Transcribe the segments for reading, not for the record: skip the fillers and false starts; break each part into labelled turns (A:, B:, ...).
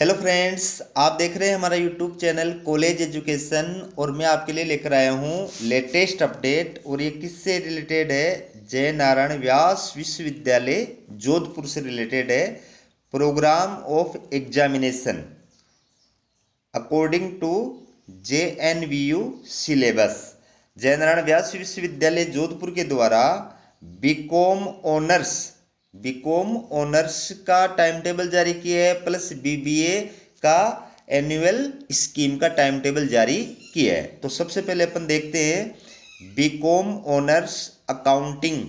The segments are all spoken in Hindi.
A: हेलो फ्रेंड्स, आप देख रहे हैं हमारा यूट्यूब चैनल कॉलेज एजुकेशन और मैं आपके लिए लेकर आया हूँ लेटेस्ट अपडेट। और ये किससे रिलेटेड है? जय नारायण व्यास विश्वविद्यालय जोधपुर से रिलेटेड है। Program of examination according to JNVU syllabus. Jai Narayan Vyas विश्वविद्यालय जोधपुर के द्वारा बीकॉम ऑनर्स का टाइम टेबल जारी किया है, प्लस BBA का एनुअल स्कीम का टाइम टेबल जारी किया है। तो सबसे पहले अपन देखते हैं BCom honours accounting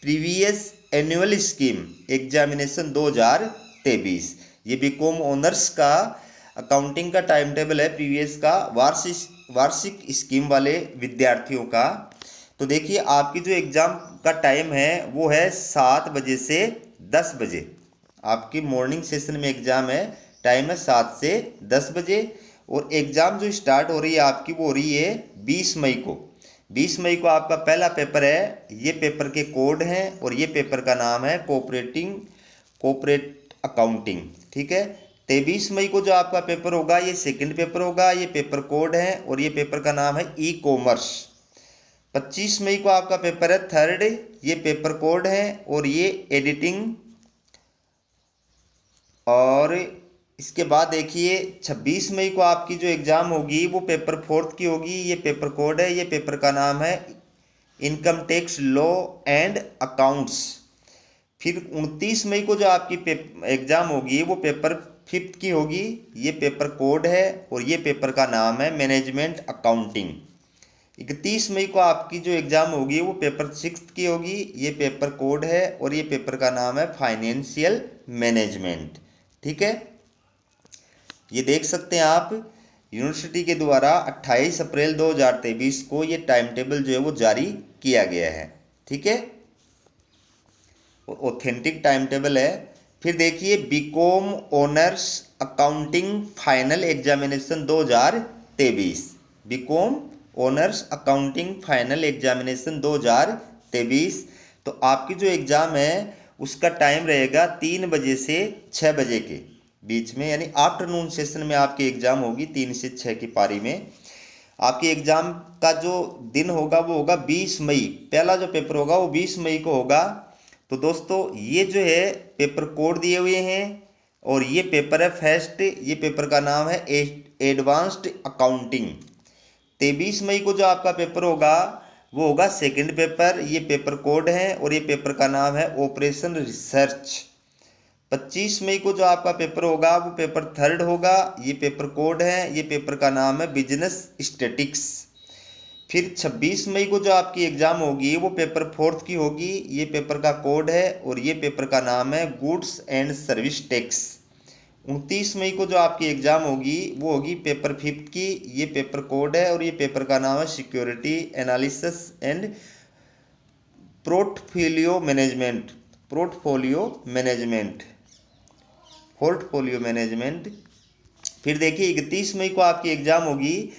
A: previous annual scheme examination 2023। ये बीकॉम ऑनर्स का अकाउंटिंग का टाइम टेबल है, प्रीवियस का वार्षिक स्कीम वाले विद्यार्थियों का। तो देखिए, आपकी जो एग्ज़ाम का टाइम है वो है 7 बजे से 10 बजे। आपकी मॉर्निंग सेशन में एग्ज़ाम है, टाइम है 7 से 10 बजे। और एग्ज़ाम जो स्टार्ट हो रही है आपकी वो हो रही है 20 मई को। 20 मई को आपका पहला पेपर है। ये पेपर के कोड हैं और ये पेपर का नाम है कोऑपरेट अकाउंटिंग। ठीक है। 23 मई को जो आपका पेपर होगा ये सेकंड पेपर होगा, ये पेपर कोड है और ये पेपर का नाम है ई-कॉमर्स। 25 मई को आपका पेपर है थर्ड, ये पेपर कोड है और ये एडिटिंग। और इसके बाद देखिए 26 मई को आपकी जो एग्ज़ाम होगी वो पेपर फोर्थ की होगी, ये पेपर कोड है, ये पेपर का नाम है income tax law and accounts. फिर 29 मई को जो आपकी एग्ज़ाम होगी वो पेपर फिफ्थ की होगी, ये पेपर कोड है और ये पेपर का नाम है मैनेजमेंट अकाउंटिंग। 31 मई को आपकी जो एग्ज़ाम होगी वो पेपर सिक्स्थ की होगी, ये पेपर कोड है और ये पेपर का नाम है फाइनेंशियल मैनेजमेंट। ठीक है। ये देख सकते हैं आप, यूनिवर्सिटी के द्वारा 28 अप्रैल 2023 को ये टाइम टेबल जो है वो जारी किया गया है। ठीक है, ऑथेंटिक टाइम टेबल है। फिर देखिए BCom honours accounting final examination 2023। BCom honours accounting final examination 2023। तो आपकी जो एग्ज़ाम है उसका टाइम रहेगा 3 बजे से 6 बजे के बीच में, यानी आफ्टरनून सेशन में आपकी एग्ज़ाम होगी 3 से 6 की पारी में। आपकी एग्ज़ाम का जो दिन होगा वो होगा 20 मई। पहला जो पेपर होगा वो 20 मई को होगा। तो दोस्तों ये जो है पेपर कोड दिए हुए हैं और ये पेपर है फर्स्ट, ये पेपर का नाम है एडवांस्ड अकाउंटिंग। 23 मई को जो आपका पेपर होगा वो होगा सेकंड पेपर, ये पेपर कोड है और ये पेपर का नाम है ऑपरेशन रिसर्च। 25 मई को जो आपका पेपर होगा वो पेपर थर्ड होगा, ये पेपर कोड है, ये पेपर का नाम है बिजनेस स्टैटिक्स। फिर 26 मई को जो आपकी एग्ज़ाम होगी वो पेपर फोर्थ की होगी, ये पेपर का कोड है और ये पेपर का नाम है गुड्स एंड सर्विस टैक्स। 29 मई को जो आपकी एग्ज़ाम होगी वो होगी पेपर फिफ्थ की, ये पेपर कोड है और ये पेपर का नाम है security analysis and portfolio management. Portfolio management. फिर देखिए 31 मई को आपकी एग्ज़ाम होगी,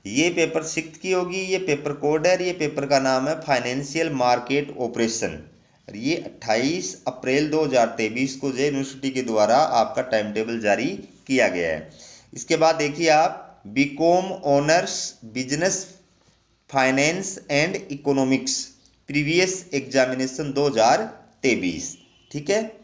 A: ये पेपर सिक्स्थ की होगी, ये पेपर कोड है, ये पेपर का नाम है फाइनेंशियल मार्केट ऑपरेशन। और ये 28 अप्रैल 2023 को जे यूनिवर्सिटी के द्वारा आपका टाइम टेबल जारी किया गया है। इसके बाद देखिए आप BCom honours business finance and economics previous examination 2023। ठीक है।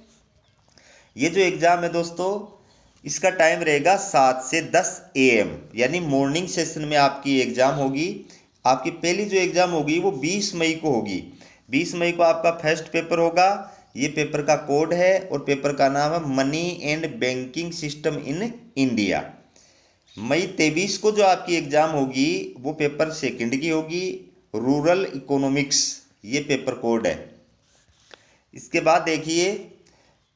A: ये जो एग्ज़ाम है दोस्तों इसका टाइम रहेगा 7 से 10 AM, यानी मॉर्निंग सेशन में आपकी एग्ज़ाम होगी। आपकी पहली जो एग्ज़ाम होगी वो 20 मई को होगी। 20 मई को आपका फर्स्ट पेपर होगा, ये पेपर का कोड है और पेपर का नाम है money and banking system in India. मई 23 को जो आपकी एग्ज़ाम होगी वो पेपर सेकंड की होगी, रूरल इकोनॉमिक्स, ये पेपर कोड है। इसके बाद देखिए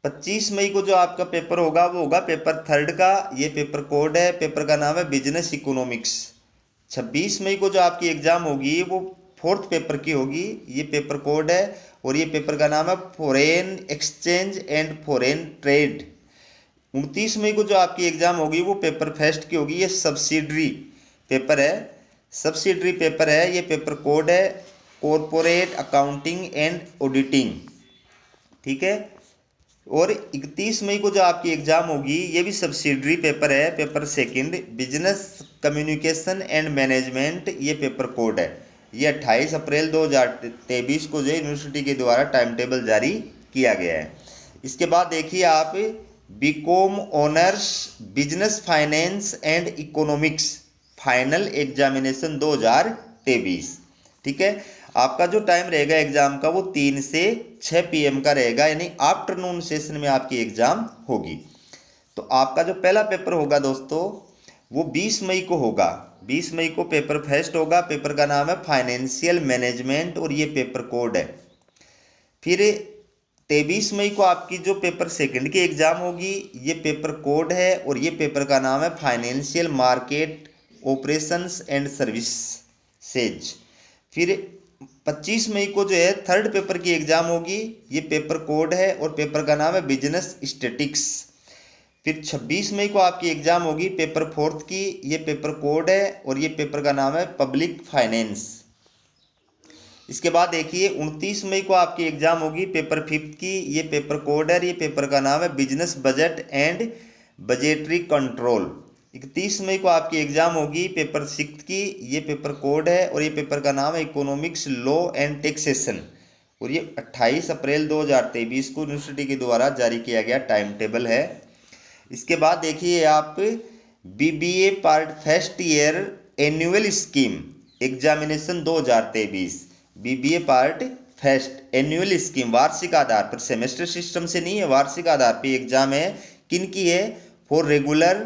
A: 25 मई को जो आपका पेपर होगा वो होगा पेपर थर्ड का, ये पेपर कोड है, पेपर का नाम है बिजनेस इकोनॉमिक्स। 26 मई को जो आपकी एग्ज़ाम होगी वो फोर्थ पेपर की होगी, ये पेपर कोड है और ये पेपर का नाम है foreign exchange and foreign trade. 29 मई को जो आपकी एग्ज़ाम होगी वो पेपर फर्स्ट की होगी, ये सब्सिडरी पेपर है, ये पेपर कोड है कॉरपोरेट अकाउंटिंग एंड ऑडिटिंग। ठीक है। और 31 मई को जो आपकी एग्जाम होगी ये भी सब्सिडरी पेपर है, paper second business communication and management, ये पेपर कोड है। ये 28 अप्रैल 2023 को जो यूनिवर्सिटी के द्वारा टाइम टेबल जारी किया गया है। इसके बाद देखिए आप BCom honours business finance and economics final examination 2023, ठीक है। आपका जो टाइम रहेगा एग्जाम का वो 3 से 6 PM का रहेगा, यानी आफ्टरनून सेशन में आपकी एग्जाम होगी। तो आपका जो पहला पेपर होगा दोस्तों वो 20 मई को होगा। 20 मई को पेपर फर्स्ट होगा, पेपर का नाम है फाइनेंशियल मैनेजमेंट और ये पेपर कोड है। फिर 23 मई को आपकी जो पेपर सेकंड की एग्जाम होगी ये पेपर कोड है और ये पेपर का नाम है financial market operations and services. फिर 25 मई को जो है थर्ड पेपर की एग्जाम होगी, ये पेपर कोड है और पेपर का नाम है बिजनेस स्टैटिक्स। फिर 26 मई को आपकी एग्जाम होगी पेपर फोर्थ की, ये पेपर कोड है और ये पेपर का नाम है पब्लिक फाइनेंस। इसके बाद देखिए 29 मई को आपकी एग्जाम होगी पेपर फिफ्थ की, ये पेपर कोड है, ये पेपर का नाम है business budget and budgetary control. 31 मई को आपकी एग्जाम होगी पेपर सिक्स की, ये पेपर कोड है और ये पेपर का नाम है इकोनॉमिक्स लॉ एंड टैक्सेशन और ये 28 अप्रैल 2023 को यूनिवर्सिटी के द्वारा जारी किया गया टाइम टेबल है। इसके बाद देखिए आप BBA part first year annual scheme examination 2023, BBA part first annual scheme वार्षिक आधार पर, सेमेस्टर सिस्टम से नहीं है, वार्षिक आधार पर एग्जाम है। किन की है? फॉर रेगुलर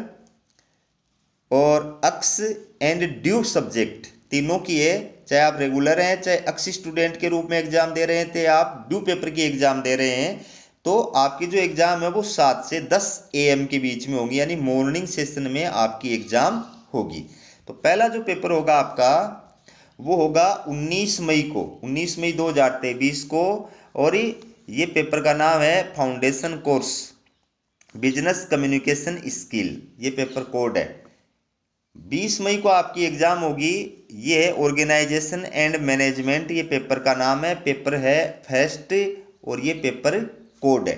A: और अक्स एंड ड्यू सब्जेक्ट तीनों की है, चाहे आप रेगुलर हैं चाहे अक्स स्टूडेंट के रूप में एग्जाम दे रहे हैं, चाहे आप ड्यू पेपर की एग्जाम दे रहे हैं, तो आपकी जो एग्जाम है वो 7 से 10 AM के बीच में होगी, यानी मॉर्निंग सेशन में आपकी एग्जाम होगी। तो पहला जो पेपर होगा आपका वो होगा 19 मई को, 19 मई 2023 को, और ये पेपर का नाम है foundation course business communication skill, ये पेपर कोड है। 20 मई को आपकी एग्जाम होगी, ये है ऑर्गेनाइजेशन एंड मैनेजमेंट, ये पेपर का नाम है, पेपर है फर्स्ट और ये पेपर कोड है।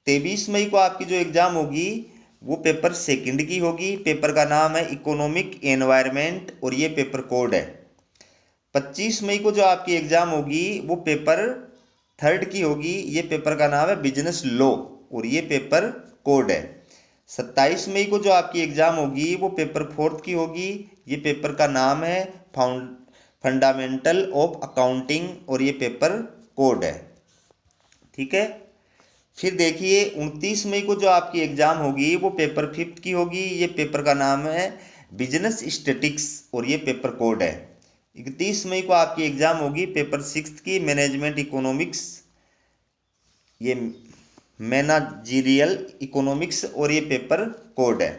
A: 23 मई को आपकी जो एग्जाम होगी वो पेपर सेकंड की होगी, पेपर का नाम है इकोनॉमिक एनवायरनमेंट और ये पेपर कोड है। 25 मई को जो आपकी एग्जाम होगी वो पेपर थर्ड की होगी, ये पेपर का नाम है बिजनेस लॉ और ये पेपर कोड है। 27 मई को जो आपकी एग्जाम होगी वो पेपर फोर्थ की होगी, ये पेपर का नाम है फंडामेंटल ऑफ अकाउंटिंग और ये पेपर कोड है, ठीक है। फिर देखिए 29 मई को जो आपकी एग्जाम होगी वो पेपर फिफ्थ की होगी, ये पेपर का नाम है बिजनेस स्टैटिक्स और ये पेपर कोड है। 31 मई को आपकी एग्जाम होगी पेपर सिक्स की मैनेजमेंट इकोनॉमिक्स, ये मैनेजरियल इकोनॉमिक्स और ये पेपर कोड है।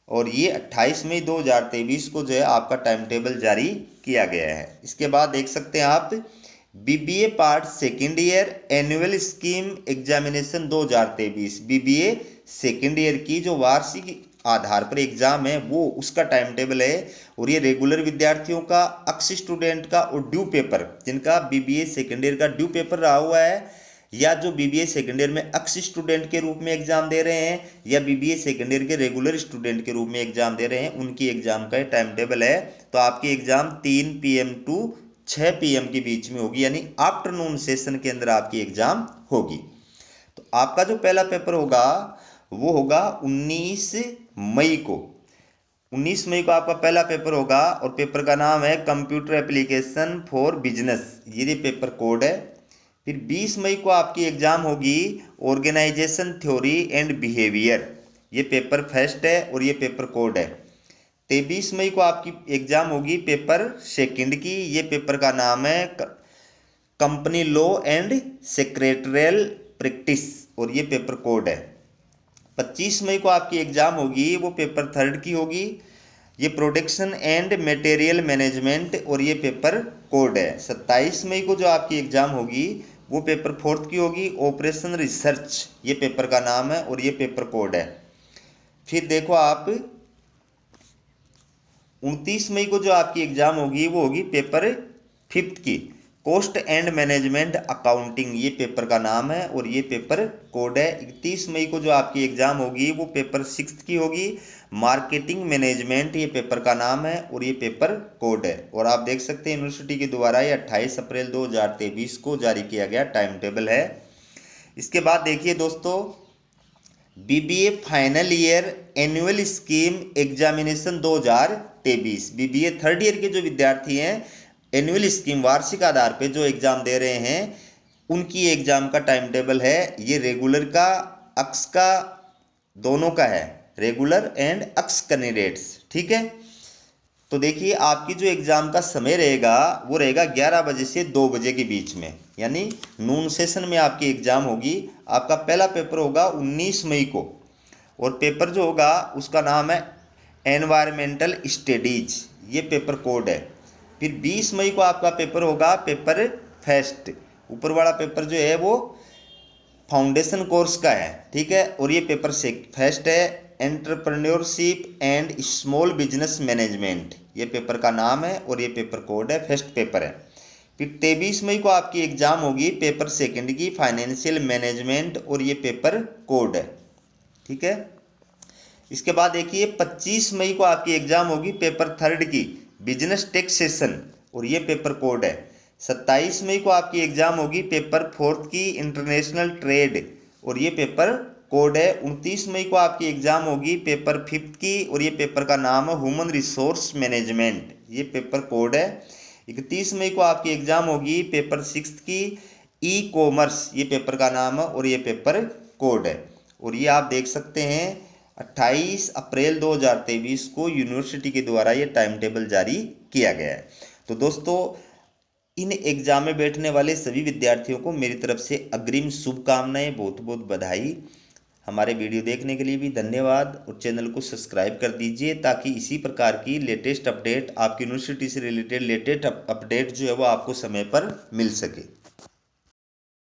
A: और ये 28 मई 2023 को जो है आपका टाइम टेबल जारी किया गया है। इसके बाद देख सकते हैं आप BBA part second year annual scheme examination 2023, BBA second year की जो वार्षिक आधार पर एग्जाम है वो उसका टाइम टेबल है। और ये रेगुलर विद्यार्थियों का, अक्स स्टूडेंट का और ड्यू पेपर, जिनका BBA सेकेंड ईयर का ड्यू पेपर रहा हुआ है या जो BBA सेकेंड ईयर में अक्स स्टूडेंट के रूप में एग्जाम दे रहे हैं या BBA सेकेंड ईयर के रेगुलर स्टूडेंट के रूप में एग्जाम दे रहे हैं, उनकी एग्जाम का टाइम टेबल है। तो आपकी एग्जाम 3 PM टू 6 PM के बीच में होगी, यानी आफ्टरनून सेशन के अंदर आपकी एग्जाम होगी। तो आपका जो पहला पेपर होगा वो होगा 19 मई को, 19 मई को आपका पहला पेपर होगा और पेपर का नाम है कंप्यूटर एप्लीकेशन फॉर बिजनेस, ये पेपर कोड है। फिर 20 मई को आपकी एग्जाम होगी ऑर्गेनाइजेशन थ्योरी एंड बिहेवियर, ये पेपर फर्स्ट है और ये पेपर कोड है। 23 मई को आपकी एग्जाम होगी पेपर सेकंड की, ये पेपर का नाम है company law and secretarial practice और ये पेपर कोड है। 25 मई को आपकी एग्जाम होगी वो पेपर थर्ड की होगी, ये प्रोडक्शन एंड मटेरियल मैनेजमेंट और ये पेपर कोड है। 27 मई को जो आपकी एग्जाम होगी वो पेपर फोर्थ की होगी, ऑपरेशन रिसर्च, ये पेपर का नाम है और ये पेपर कोड है। फिर देखो आप 29 मई को जो आपकी एग्जाम होगी वो होगी पेपर फिफ्थ की, कॉस्ट एंड मैनेजमेंट अकाउंटिंग ये पेपर का नाम है और ये पेपर कोड है। 31 मई को जो आपकी एग्जाम होगी वो पेपर 6 की होगी। मार्केटिंग मैनेजमेंट ये पेपर का नाम है और ये पेपर कोड है। और आप देख सकते हैं यूनिवर्सिटी के द्वारा ये 28 अप्रैल 2023 को जारी किया गया टाइम टेबल है। इसके बाद देखिए दोस्तों, BBA final year annual scheme examination 2023। BBA third year के जो विद्यार्थी हैं एनुअल स्कीम वार्षिक आधार पे जो एग्जाम दे रहे हैं उनकी एग्जाम का टाइम टेबल है। ये रेगुलर का अक्स का दोनों का है, रेगुलर एंड अक्स कैंडिडेट्स, ठीक है। तो देखिए आपकी जो एग्ज़ाम का समय रहेगा वो रहेगा 11 बजे से 2 बजे के बीच में, यानी नून सेशन में आपकी एग्ज़ाम होगी। आपका पहला पेपर होगा 19 मई को और पेपर जो होगा उसका नाम है एनवायरमेंटल स्टडीज, ये पेपर कोड है। फिर 20 मई को आपका पेपर होगा पेपर फर्स्ट। ऊपर वाला पेपर जो है वो फाउंडेशन कोर्स का है, ठीक है। और ये पेपर फर्स्ट है entrepreneurship and small business management, ये पेपर का नाम है और ये पेपर कोड है, फर्स्ट पेपर है। फिर 23 मई को आपकी एग्जाम होगी पेपर सेकंड की फाइनेंशियल मैनेजमेंट और ये पेपर कोड है, ठीक है। इसके बाद देखिए 25 मई को आपकी एग्जाम होगी पेपर थर्ड की बिजनेस टैक्सेशन और ये पेपर कोड है। 27 मई को आपकी एग्जाम होगी पेपर फोर्थ की इंटरनेशनल ट्रेड और ये पेपर कोड है। 29 मई को आपकी एग्जाम होगी पेपर फिफ्थ की और ये पेपर का नाम है ह्यूमन रिसोर्स मैनेजमेंट, ये पेपर कोड है। 31 मई को आपकी एग्जाम होगी पेपर सिक्स्थ की ई कॉमर्स, ये पेपर का नाम है और ये पेपर कोड है। और ये आप देख सकते हैं 28 अप्रैल 2023 को यूनिवर्सिटी के द्वारा ये टाइम टेबल जारी किया गया है। तो दोस्तों इन एग्जाम में बैठने वाले सभी विद्यार्थियों को मेरी तरफ से अग्रिम शुभकामनाएं, बहुत बहुत बधाई। हमारे वीडियो देखने के लिए भी धन्यवाद और चैनल को सब्सक्राइब कर दीजिए ताकि इसी प्रकार की लेटेस्ट अपडेट आपकी यूनिवर्सिटी से रिलेटेड लेटेस्ट अपडेट जो है वो आपको समय पर मिल सके।